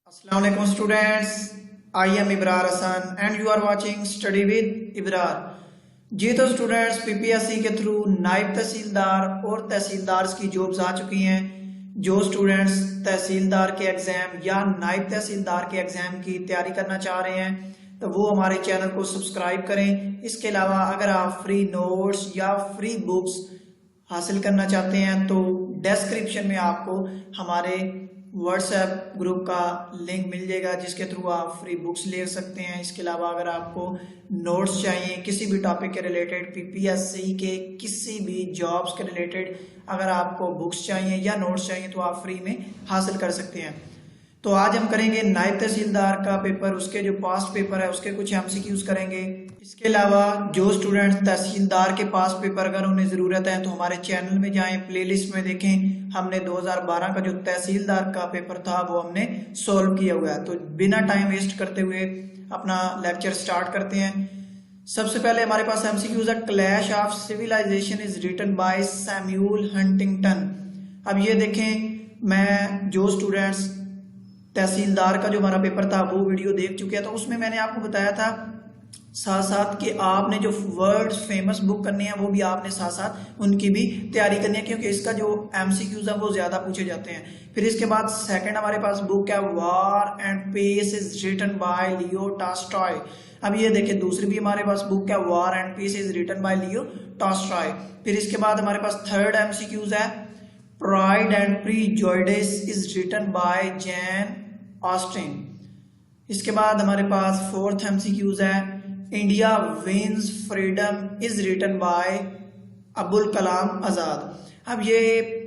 Assalamu alaikum students. I am Ibrar Hassan and you are watching Study with Ibrar. जी तो students PPSC के through नायब तहसीलदार और तहसीलदार की jobs आ चुकी हैं। जो स्टूडेंट्स तहसीलदार के एग्जाम या नायब तहसीलदार के एग्जाम की तैयारी करना चाह रहे हैं तो वो हमारे चैनल को सब्सक्राइब करें। इसके अलावा अगर आप फ्री नोट्स या फ्री बुक्स हासिल करना चाहते हैं तो डिस्क्रिप्शन में आपको हमारे व्हाट्सएप ग्रुप का लिंक मिल जाएगा जिसके थ्रू आप फ्री बुक्स ले सकते हैं। इसके अलावा अगर आपको नोट्स चाहिए किसी भी टॉपिक के रिलेटेड, पीपीएससी के किसी भी जॉब्स के रिलेटेड अगर आपको बुक्स चाहिए या नोट्स चाहिए तो आप फ्री में हासिल कर सकते हैं। तो आज हम करेंगे नायब तहसीलदार का पेपर, उसके जो पास्ट पेपर है उसके कुछ एमसीक्यूज करेंगे। इसके अलावा जो स्टूडेंट्स तहसीलदार के पास्ट पेपर अगर उन्हें ज़रूरत है तो हमारे चैनल में जाएं, प्लेलिस्ट में देखें। हमने 2012 का जो तहसीलदार का पेपर था वो हमने सॉल्व किया हुआ है। तो बिना टाइम वेस्ट करते हुए अपना लेक्चर स्टार्ट करते हैं। सबसे पहले हमारे पास एमसीक्यूज है। Clash of Civilization is written by Samuel Huntington. अब ये देखें, मैं जो स्टूडेंट्स तहसीलदार का जो हमारा पेपर था वो वीडियो देख चुके हैं तो उसमें मैंने आपको बताया था साथ साथ कि आपने जो वर्ल्ड फेमस बुक करनी है वो भी आपने साथ साथ उनकी भी तैयारी करनी है क्योंकि इसका जो एमसीक्यूज है वो ज्यादा पूछे जाते हैं। फिर इसके बाद सेकंड हमारे पास बुक है war and peace is written by Leo Tolstoy. अब ये देखिए दूसरी भी हमारे पास बुक है war and peace is written by Leo Tolstoy. फिर इसके बाद हमारे पास थर्ड एमसीक्यूज है pride and prejudice is written by Jane Austen. इसके बाद हमारे पास फोर्थ एमसीक्यूज है India wins freedom is written by Abul Kalam Azad. अब ये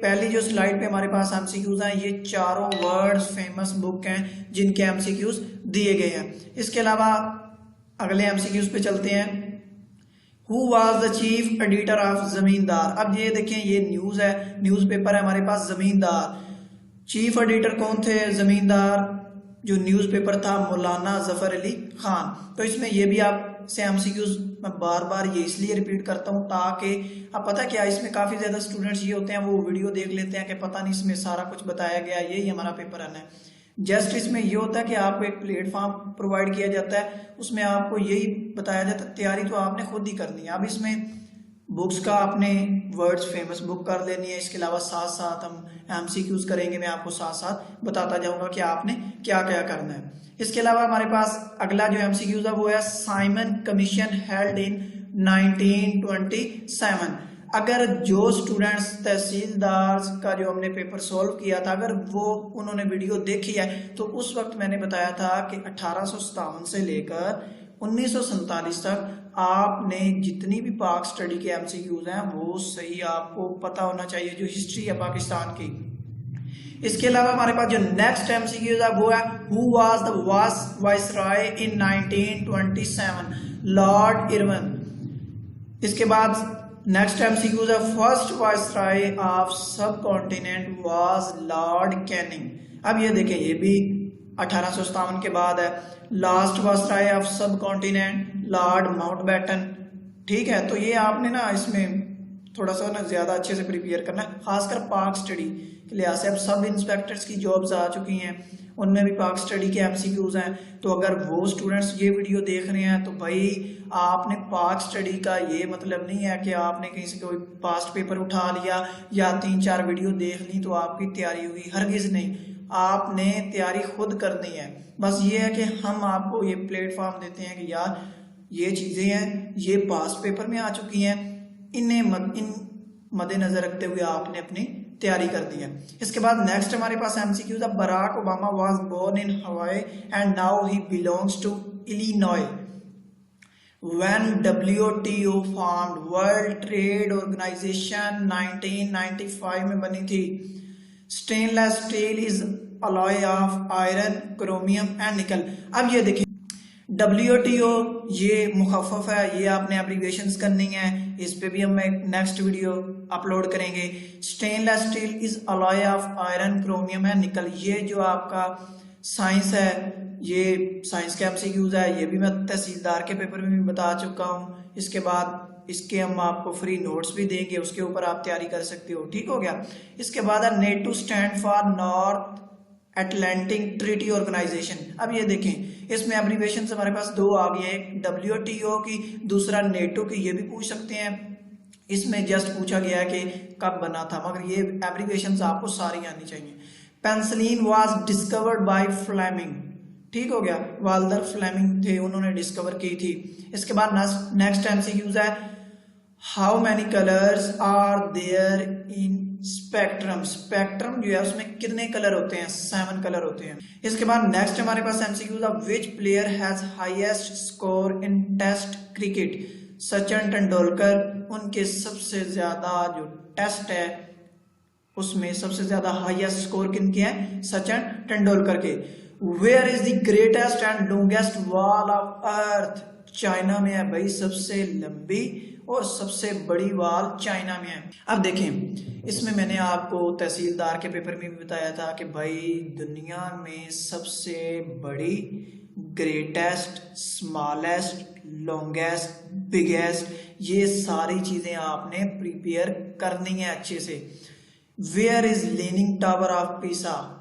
पहली जो स्लाइड पे हमारे पास एमसीक्यूज हैं ये चारों वर्ड्स फेमस बुक हैं जिनके एमसीक्यूज दिए गए हैं। इसके अलावा अगले एमसीक्यूज पे चलते हैं। Who was the chief editor of जमींदार। अब ये देखें ये न्यूज है, न्यूज़पेपर है हमारे पास जमींदार। चीफ एडिटर कौन थे जमींदार जो न्यूज़पेपर था? मौलाना जफर अली खान। तो इसमें ये भी आप से एमसीक्यूज मैं बार बार ये इसलिए रिपीट करता हूँ ताकि अब पता क्या इसमें काफी ज्यादा स्टूडेंट्स ये होते हैं वो वीडियो देख लेते हैं कि पता नहीं इसमें सारा कुछ बताया गया, यही हमारा पेपर आना है। जस्ट इसमें ये होता है कि आपको एक प्लेटफॉर्म प्रोवाइड किया जाता है, उसमें आपको यही बताया जाता है, तैयारी तो आपने खुद ही करनी है। अब इसमें बुक्स का आपने वर्ड्स फेमस बुक कर लेनी है। इसके अलावा साथ साथ हम एमसीक्यूज करेंगे, मैं आपको साथ साथ बताता जाऊंगा कि आपने क्या क्या करना है। इसके अलावा हमारे पास अगला जो एमसीक्यूज है वो है साइमन कमीशन हेल्ड इन 1927। अगर जो स्टूडेंट्स तहसीलदार का जो हमने पेपर सॉल्व किया था अगर वो उन्होंने वीडियो देखी है तो उस वक्त मैंने बताया था कि 1857 से लेकर 1947 तक आपने जितनी भी पाक स्टडी के एमसीक्यूज हैं वो सही आपको पता होना चाहिए, जो हिस्ट्री है पाकिस्तान की। इसके अलावा हमारे पास जो नेक्स्ट एमसीक्यूज है वो है who was the viceroy in 1927? Lord Irwin. इसके बाद नेक्स्ट एमसीक्यूज है फर्स्ट वाइसरॉय ऑफ सब कॉन्टिनेंट वाज लॉर्ड कैनिंग। अब ये देखें ये भी 1857 के बाद है। लास्ट वाइसरॉय ऑफ सब कॉन्टिनेंट लॉर्ड माउंटबेटन। ठीक है, तो ये आपने ना इसमें थोड़ा सा ना ज्यादा अच्छे से प्रिपेयर करना है, खासकर पाक स्टडी के लिहाज से। अब सब इंस्पेक्टर्स की जॉब्स आ चुकी हैं, उनमें भी पाक स्टडी के एमसीक्यूज हैं। तो अगर वो स्टूडेंट्स ये वीडियो देख रहे हैं तो भाई आपने पाक स्टडी का ये मतलब नहीं है कि आपने कहीं से कोई पास्ट पेपर उठा लिया या 3-4 वीडियो देख ली तो आपकी तैयारी हुई, हरगिज नहीं। आपने तैयारी खुद करनी है। बस ये है कि हम आपको ये प्लेटफॉर्म देते हैं कि यार ये चीजें हैं ये पास्ट पेपर में आ चुकी हैं, इन मद्देनजर रखते हुए आपने अपनी तैयारी कर दी है। इसके बाद नेक्स्ट हमारे पास एमसीक्यूज है Barack Obama was born in Hawaii and now he belongs to Illinois. When WTO formed, world trade organisation 1995 में बनी थी। Stainless steel is alloy of iron, chromium and nickel. अब ये देखिए WTO ये मुखफ़फ़ है, ये आपने एप्लीकेशंस करनी है, इस पे भी हम एक नेक्स्ट वीडियो अपलोड करेंगे। Stainless steel is alloy of iron, chromium and निकल। ये जो आपका साइंस है ये साइंस के एमसीक्यूज है, ये भी मैं तहसीलदार के पेपर में भी बता चुका हूँ। इसके बाद इसके हम आपको फ्री नोट्स भी देंगे, उसके ऊपर आप तैयारी कर सकते हो। ठीक हो गया। इसके बाद है NATO stand for North Atlantic Treaty Organization. अब ये देखें इसमें एब्रीविएशन हमारे पास दो आ गए, एक WTO की, दूसरा नेटो की, ये भी पूछ सकते हैं। इसमें जस्ट पूछा गया है कि कब बना था, मगर ये एब्रीविएशन आपको सारी आनी चाहिए। Penicillin was discovered by Fleming, ठीक हो गया, वाल्टर फ्लेमिंग थे, उन्होंने डिस्कवर की थी। इसके बाद नेक्स्ट MCQs है, how many colours are there in spectrum. Spectrum जो है उसमें कितने कलर होते हैं, 7 कलर होते हैं। इसके बाद नेक्स्ट हमारे पास MCQs है, which player has highest score in test cricket. Sachin Tendulkar, उनके सबसे ज्यादा जो टेस्ट है उसमें सबसे ज्यादा हाईएस्ट स्कोर किनके हैं, सचिन तेंदुलकर के। Where is the greatest and longest wall of earth. China में है भाई, सबसे लंबी और सबसे बड़ी वॉल चाइना में है। अब देखें इसमें मैंने आपको तहसीलदार के पेपर में भी बताया था कि भाई दुनिया में सबसे बड़ी, ग्रेटेस्ट, स्मॉलेस्ट, लॉन्गेस्ट, बिगेस्ट, ये सारी चीजें आपने प्रिपेयर करनी है अच्छे से। Where is leaning tower of Pisa.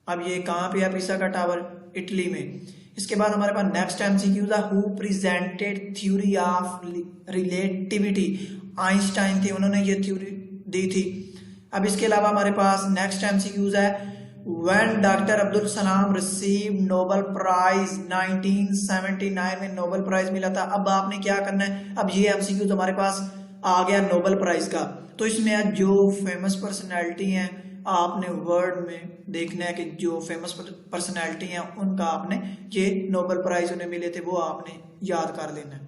अब ये कहाँ पे है पीसा का टावर, इटली में। इसके बाद हमारे पास नेक्स्ट MCQ था, who presented theory of relativity. Einstein थे, उन्होंने ये थ्योरी दी थी। अब इसके अलावा हमारे पास नेक्स्ट MCQ है, when doctor Abdul Salam receive Nobel prize 1979 में नोबेल प्राइज मिला था। अब आपने क्या करना है, अब ये MCQ हमारे पास आ गया नोबेल प्राइज का, तो इसमें जो फेमस पर्सनैलिटी हैं आपने वर्ड में देखना है कि जो फेमस पर्सनैलिटी हैं उनका आपने ये नोबेल प्राइज उन्हें मिले थे वो आपने याद कर लेना है।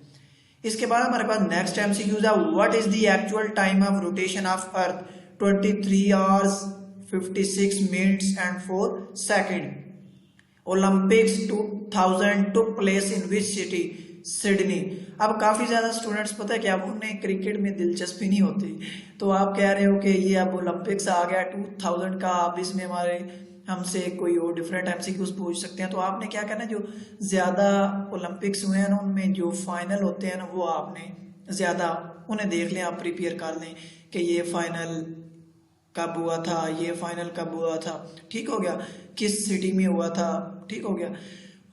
इसके बाद हमारे पास नेक्स्ट MCQ है, what is the actual time of rotation of earth. 23 hours 56 minutes and 4 seconds। Olympics 2000 took place in which city? Sydney. अब काफी ज्यादा स्टूडेंट्स पता है क्या, उन्हें क्रिकेट में दिलचस्पी नहीं होती, तो आप कह रहे हो कि ये अब ओलंपिक्स आ गया 2000 का, अब इसमें हमारे हमसे कोई और डिफरेंट MCQs पूछ सकते हैं। तो आपने क्या करना है, जो ज्यादा ओलंपिक्स हुए हैं ना उनमें जो फाइनल होते हैं ना वो आपने ज्यादा उन्हें देख लें, आप प्रिपेयर कर लें कि ये फाइनल कब हुआ था, ये फाइनल कब हुआ था, ठीक हो गया, किस सिटी में हुआ था, ठीक हो गया।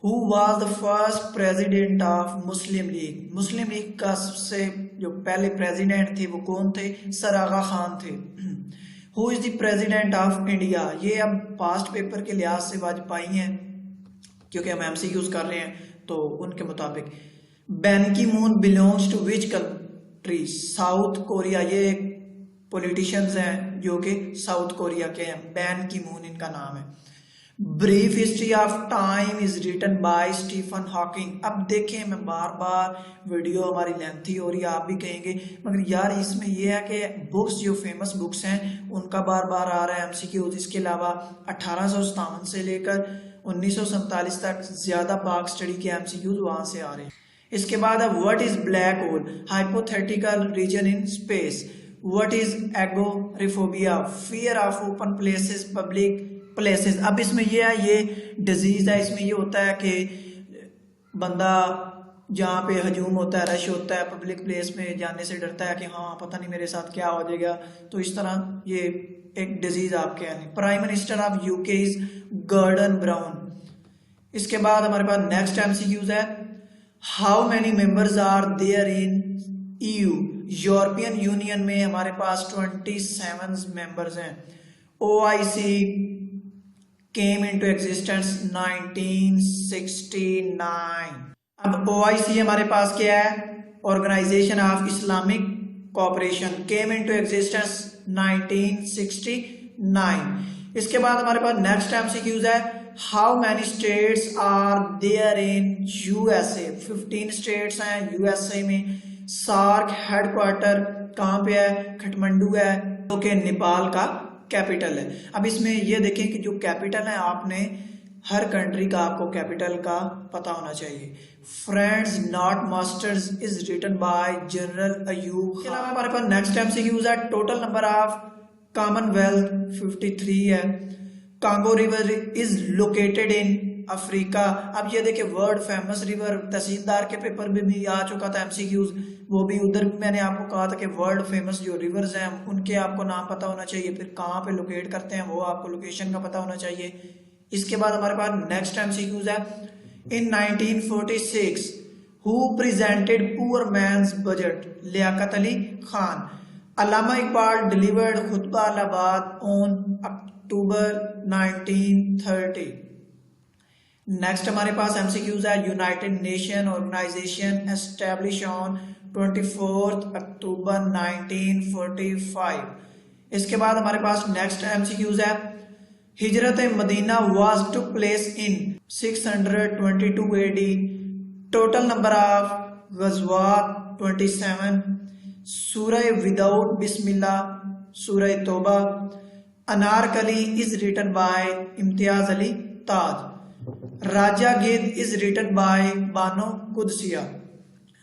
Who was the first president of Muslim league. Muslim league का सबसे जो पहले प्रेसिडेंट थे वो कौन थे, सर आगा खान थे। Who is the president of India. ये अब पास्ट पेपर के लिहाज से वाजपेयी हैं, क्योंकि हम MCQs कर रहे हैं तो उनके मुताबिक। Ban Ki Moon belongs to which country. South Korea. ये पॉलिटिशियंस हैं जो कि साउथ कोरिया के हैं, बैन की मून इनका नाम है। Brief History of Time is written by Stephen Hawking. अब देखें मैं बार बार वीडियो हमारी लेंथी हो रही है, आप भी कहेंगे, मगर यार इसमें यह है कि बुक्स जो फेमस बुक्स हैं उनका बार बार आ रहा है MCQ। इसके अलावा 1857 से लेकर 1947 तक ज्यादा पाक स्टडी के MCQ वहां से आ रहे हैं। इसके बाद है what is black hole, hypothetical region in space. What is agoraphobia, fear of open places, public places. अब इसमें यह है, ये डिजीज है, इसमें ये होता है कि बंदा जहाँ पे हजूम होता है, रश होता है, पब्लिक प्लेस में जाने से डरता है कि हाँ पता नहीं मेरे साथ क्या हो जाएगा, तो इस तरह ये एक डिजीज आपके हैं। Prime Minister of UK is Gordon Brown. इसके बाद हमारे पास नेक्स्ट MCQs है, how many members are there in EU। European Union में हमारे पास 27 मेंबर्स हैं। OIC came into existence 1969। अब OIC हमारे पास क्या है, Organization of Islamic Cooperation, came into existence 1969। इसके बाद हमारे पास नेक्स्ट MCQs है, how many states are there in USA। 15 states हैं USA में। सार्क हेडक्वार्टर कहाँ पे है, काठमांडू है, जो कि नेपाल का कैपिटल है। अब इसमें ये देखें कि जो कैपिटल है आपने हर कंट्री का आपको कैपिटल का पता होना चाहिए। Friends Not Masters is written by General Ayub. इसके अलावा हमारे पास नेक्स्ट MCQs है, टोटल नंबर ऑफ कॉमनवेल्थ 53 है। Congo River is located in Africa. अब ये देखिए वर्ल्ड फेमस रिवर, तहसीलदार के पेपर में भी आ चुका था MCQs, वो भी उधर मैंने आपको कहा था कि वर्ल्ड फेमस जो रिवर्स हैं उनके आपको नाम पता होना चाहिए, फिर कहाँ पे लोकेट करते हैं वो आपको लोकेशन का पता होना चाहिए। इसके बाद हमारे पास नेक्स्ट एमसीक्यूज है, in 1946 who presented poor man's budget? Liaquat Ali Khan. Allama Iqbal delivered खुतबा इलाहाबाद ऑन अक्टूबर 1930। नेक्स्ट हमारे पास एमसीक्यूज है, United Nation organisation establish on 24 October 1945। इसके बाद हमारे पास नेक्स्ट एमसीक्यूज है, हिजरत Medina was took place in 622 AD, total number of गज़वात 27, सूरह विदाउट बिस्मिल्लाह सूरह तौबा, Anarkali is written by Imtiaz Ali Taj, Raja Gidh is written by Bano Qudsia.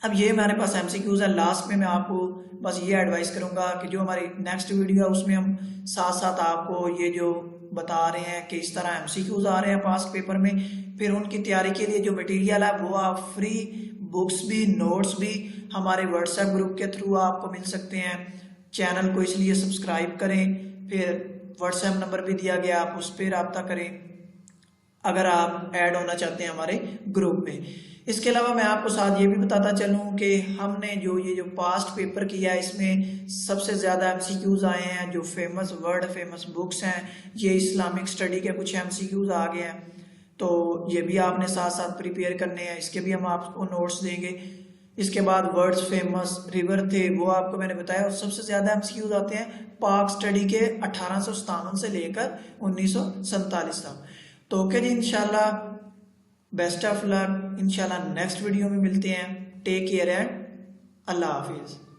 अब ये हमारे पास एमसीक्यूज है। लास्ट में मैं आपको बस ये एडवाइस करूंगा कि जो हमारी नेक्स्ट वीडियो है उसमें हम साथ साथ आपको ये जो बता रहे हैं कि इस तरह एमसीक्यूज आ रहे हैं पास पेपर में, फिर उनकी तैयारी के लिए जो मटेरियल है वो आप फ्री बुक्स भी नोट्स भी हमारे व्हाट्सएप ग्रुप के थ्रू आपको मिल सकते हैं। चैनल को इसलिए सब्सक्राइब करें, फिर व्हाट्सएप नंबर भी दिया गया, आप उस पर रब्ता करें अगर आप ऐड होना चाहते हैं हमारे ग्रुप में। इसके अलावा मैं आपको साथ ये भी बताता चलूं कि हमने ये जो पास्ट पेपर किया है इसमें सबसे ज़्यादा एमसीक्यूज आए हैं, जो फेमस वर्ड फेमस बुक्स हैं, ये इस्लामिक स्टडी के कुछ एमसीक्यूज आ गए हैं, तो ये भी आपने साथ साथ प्रिपेयर करने हैं, इसके भी हम आपको नोट्स देंगे। इसके बाद वर्ड्स फेमस रिवर थे वो आपको मैंने बताया, और सबसे ज़्यादा एमसीक्यूज आते हैं पाक स्टडी के 1857 से लेकर 1947 तक। तो ओके जी, इंशाल्लाह बेस्ट ऑफ लक, इंशाल्लाह नेक्स्ट वीडियो में मिलते हैं। टेक केयर एंड अल्लाह हाफिज़।